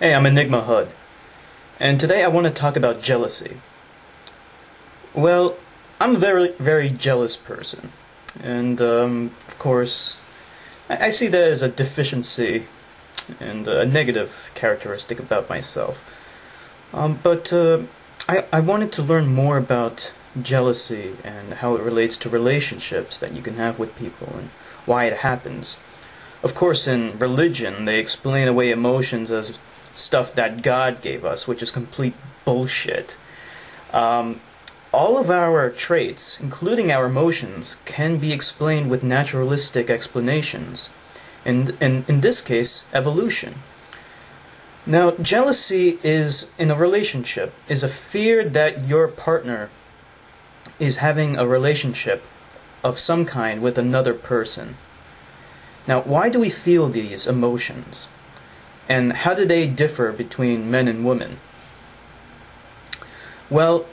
Hey, I'm Enigma HUD, and today I want to talk about jealousy. Well, I'm a very jealous person, and of course, I see that as a deficiency and a negative characteristic about myself. But I wanted to learn more about jealousy and how it relates to relationships that you can have with people and why it happens. Of course, in religion, they explain away emotions as stuff that God gave us, which is complete bullshit. All of our traits, including our emotions, can be explained with naturalistic explanations, and in this case, evolution. Now, jealousy is, in a relationship, is a fear that your partner is having a relationship of some kind with another person. Now, why do we feel these emotions? And how do they differ between men and women? Well,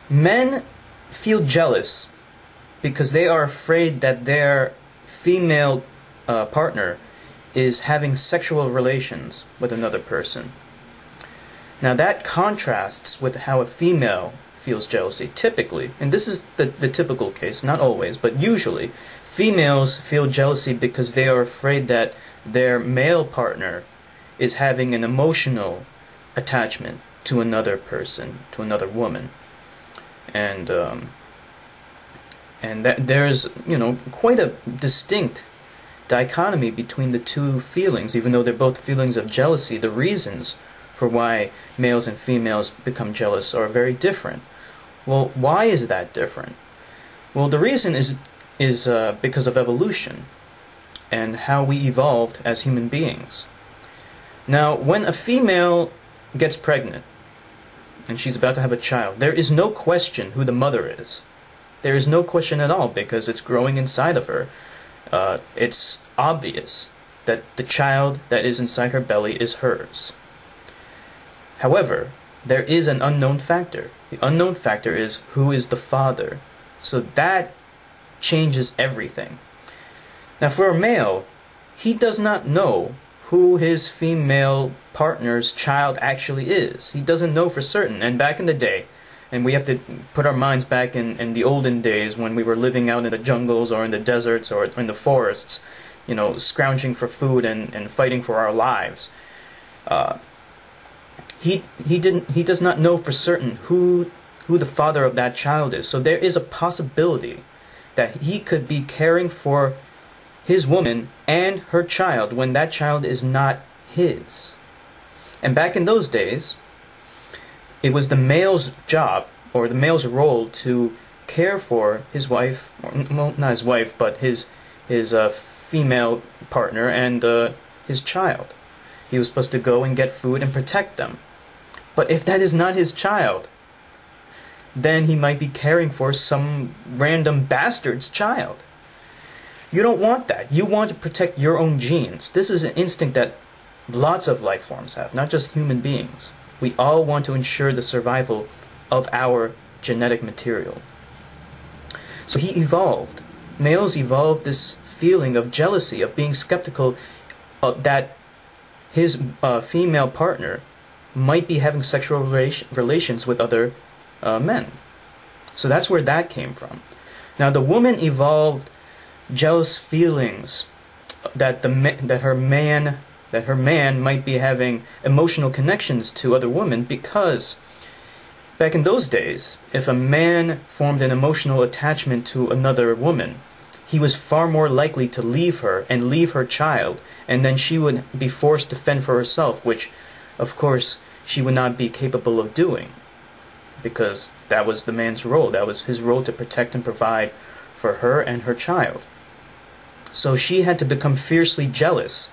men feel jealous because they are afraid that their female partner is having sexual relations with another person. Now that contrasts with how a female feels jealousy typically, and this is the typical case, not always, but usually, females feel jealousy because they are afraid that their male partner is having an emotional attachment to another person, to another woman. And that there's, quite a distinct dichotomy between the two feelings, even though they're both feelings of jealousy. The reasons for why males and females become jealous are very different. Well, why is that different? Well, the reason is because of evolution and how we evolved as human beings. Now, when a female gets pregnant and she's about to have a child, there is no question who the mother is. There is no question at all because it's growing inside of her. It's obvious that the child that is inside her belly is hers. However, there is an unknown factor. The unknown factor is who is the father. So that changes everything. Now, for a male, he does not know who his female partner's child actually is. He doesn't know for certain. And back in the day, and we have to put our minds back in the olden days when we were living out in the jungles or in the deserts or in the forests, scrounging for food and fighting for our lives. He does not know for certain who the father of that child is. So there is a possibility that he could be caring for his woman and her child when that child is not his. And back in those days, it was the male's job, or the male's role, to care for his wife, well, not his wife, but his female partner and his child. He was supposed to go and get food and protect them. But if that is not his child, then he might be caring for some random bastard's child. You don't want that. You want to protect your own genes. This is an instinct that lots of life forms have, not just human beings. We all want to ensure the survival of our genetic material. So he evolved. Males evolved this feeling of jealousy, of being skeptical that his female partner might be having sexual relations with other men. So that's where that came from. Now the woman evolved jealous feelings that her man might be having emotional connections to other women, because back in those days, if a man formed an emotional attachment to another woman, he was far more likely to leave her and leave her child, and then she would be forced to fend for herself, which, of course, she would not be capable of doing, because that was the man's role. That was his role, to protect and provide for her and her child. So she had to become fiercely jealous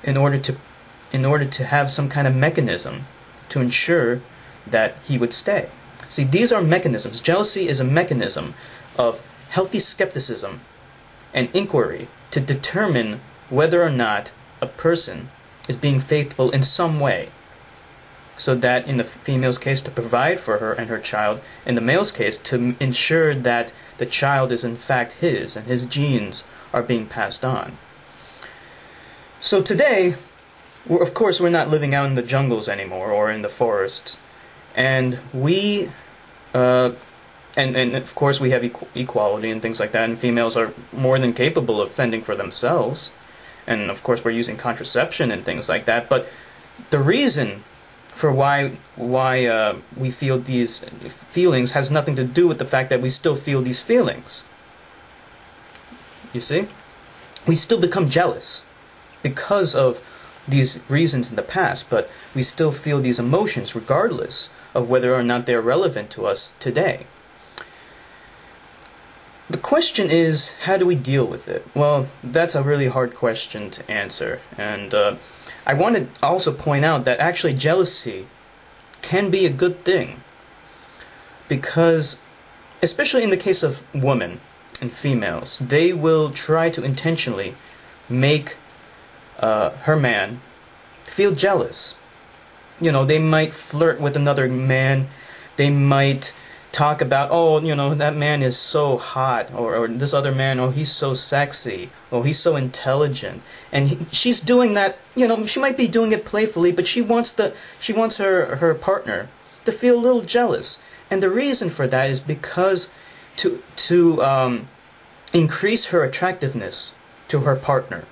in order to have some kind of mechanism to ensure that he would stay. See, these are mechanisms. Jealousy is a mechanism of healthy skepticism and inquiry to determine whether or not a person is being faithful in some way. So that in the female's case, to provide for her and her child, in the male's case, to ensure that the child is in fact his and his genes are being passed on. So today, of course, we're not living out in the jungles anymore or in the forests, and we, and of course, we have equality and things like that, and females are more than capable of fending for themselves, and of course, we're using contraception and things like that. But the reason for why we feel these feelings has nothing to do with the fact that we still feel these feelings. You see, we still become jealous because of these reasons in the past, but we still feel these emotions regardless of whether or not they're relevant to us today. The question is, how do we deal with it? Well, that's a really hard question to answer, and I want to also point out that actually jealousy can be a good thing, because especially in the case of women and females, they will try to intentionally make her man feel jealous. You know, they might flirt with another man. They might talk about, oh, you know, that man is so hot, or this other man, oh, he's so sexy, oh, he's so intelligent. And she's doing that, you know, she might be doing it playfully, but she wants her partner to feel a little jealous. And the reason for that is because to increase her attractiveness to her partner.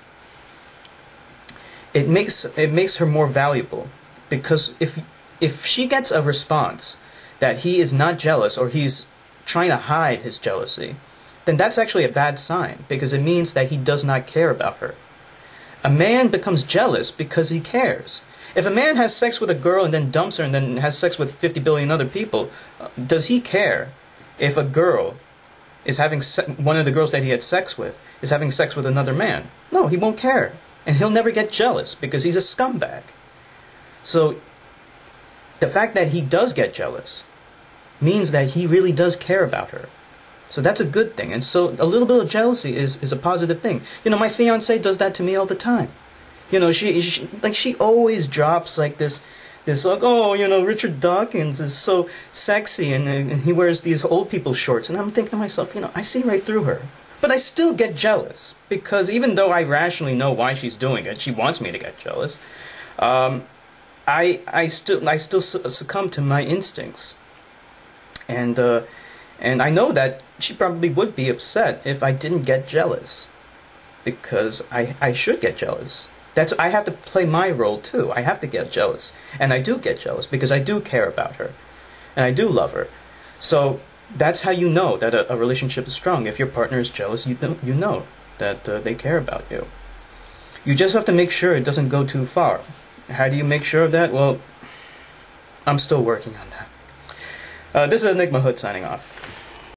It makes her more valuable, because if she gets a response that he is not jealous, or he's trying to hide his jealousy, then that's actually a bad sign, because it means that he does not care about her. A man becomes jealous because he cares. If a man has sex with a girl and then dumps her and then has sex with 50 billion other people, does he care if a girl is having one of the girls that he had sex with is having sex with another man? No, he won't care. And he'll never get jealous because he's a scumbag. So the fact that he does get jealous means that he really does care about her. So that's a good thing. And so a little bit of jealousy is a positive thing. You know, my fiance does that to me all the time. You know, she always drops like this like, oh, you know, Richard Dawkins is so sexy, and he wears these old people shorts. And I'm thinking to myself, you know, I see right through her. But I still get jealous, because even though I rationally know why she's doing it, she wants me to get jealous, I still succumb to my instincts. And I know that she probably would be upset if I didn't get jealous, because I should get jealous. I have to play my role too. I have to get jealous, and I do get jealous because I do care about her, and I do love her. So that's how you know that a relationship is strong. If your partner is jealous, you know that they care about you. You just have to make sure it doesn't go too far. How do you make sure of that? Well, I'm still working on that. This is Enigma Hood signing off.